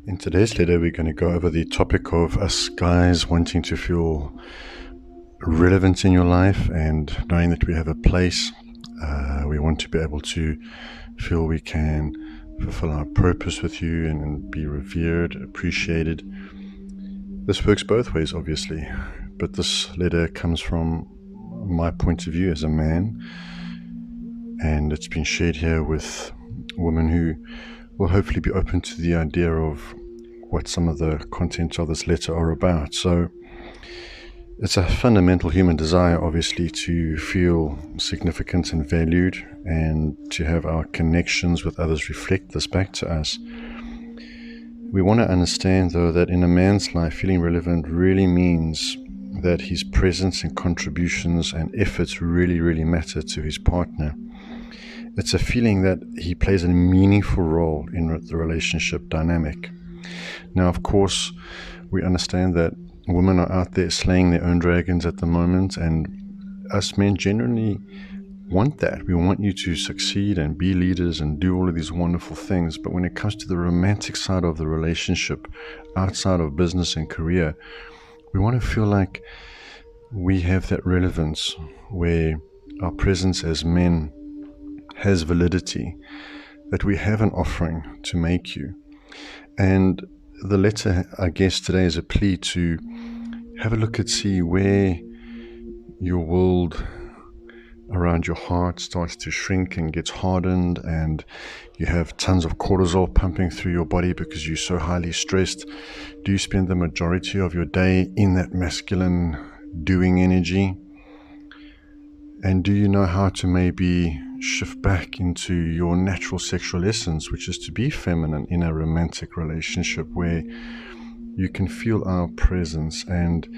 In today's letter, we're going to go over the topic of us guys wanting to feel relevant in your life and knowing that we have a place. We want to be able to feel we can fulfill our purpose with you and be revered, appreciated. This works both ways, obviously, but this letter comes from my point of view as a man, and it's been shared here with women who will hopefully be open to the idea of what some of the contents of this letter are about. So it's a fundamental human desire, obviously, to feel significant and valued and to have our connections with others reflect this back to us. We want to understand, though, that in a man's life, feeling relevant really means that his presence and contributions and efforts really, really matter to his partner. It's a feeling that he plays a meaningful role in the relationship dynamic. Now, of course, we understand that women are out there slaying their own dragons at the moment, and us men generally want that. We want you to succeed and be leaders and do all of these wonderful things. But when it comes to the romantic side of the relationship, outside of business and career, we want to feel like we have that relevance where our presence as men has validity, that we have an offering to make you. And the letter, I guess, today is a plea to have a look and see where your world around your heart starts to shrink and gets hardened, and you have tons of cortisol pumping through your body because you're so highly stressed. Do you spend the majority of your day in that masculine doing energy? And do you know how to maybe shift back into your natural sexual essence, which is to be feminine in a romantic relationship where you can feel our presence and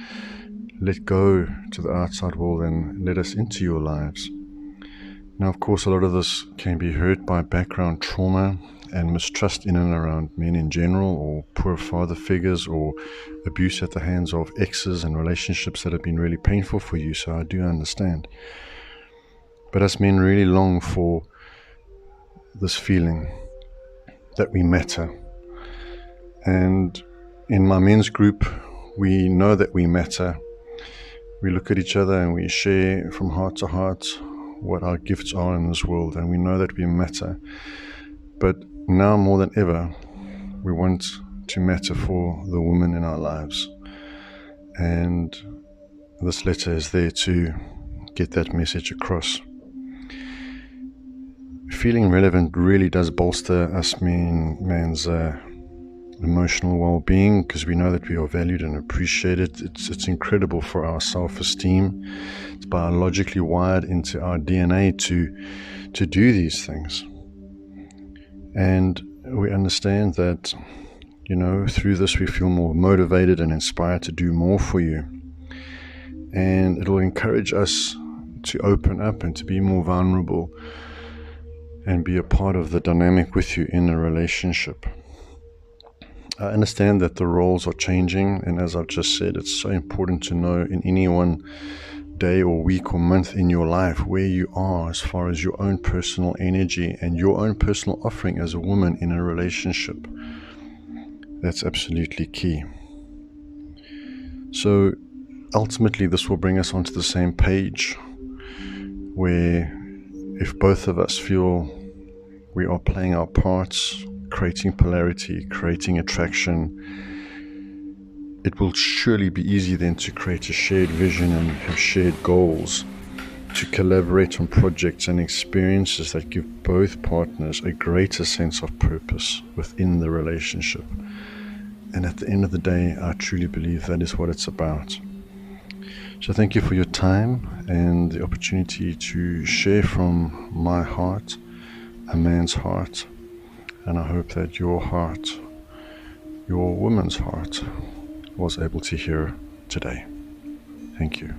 let go to the outside world and let us into your lives? Now, of course, a lot of this can be hurt by background trauma and mistrust in and around men in general, or poor father figures, or abuse at the hands of exes and relationships that have been really painful for you. So I do understand. But us men really long for this feeling that we matter. And in my men's group, we know that we matter. We look at each other and we share from heart to heart what our gifts are in this world, and we know that we matter. But now more than ever, we want to matter for the women in our lives. And this letter is there to get that message across. Feeling relevant really does bolster us man's emotional well-being, because we know that we are valued and appreciated. It's incredible for our self-esteem. It's biologically wired into our DNA to do these things. And we understand that, through this we feel more motivated and inspired to do more for you. And it'll encourage us to open up and to be more vulnerable and be a part of the dynamic with you in a relationship. I understand that the roles are changing, and as I've just said, it's so important to know in any one day or week or month in your life where you are as far as your own personal energy and your own personal offering as a woman in a relationship. That's absolutely key. So ultimately this will bring us onto the same page, where if both of us feel we are playing our parts, creating polarity, creating attraction, it will surely be easy then to create a shared vision and have shared goals, to collaborate on projects and experiences that give both partners a greater sense of purpose within the relationship. And at the end of the day, I truly believe that is what it's about. So thank you for your time and the opportunity to share from my heart, a man's heart, and I hope that your heart, your woman's heart, was able to hear today. Thank you.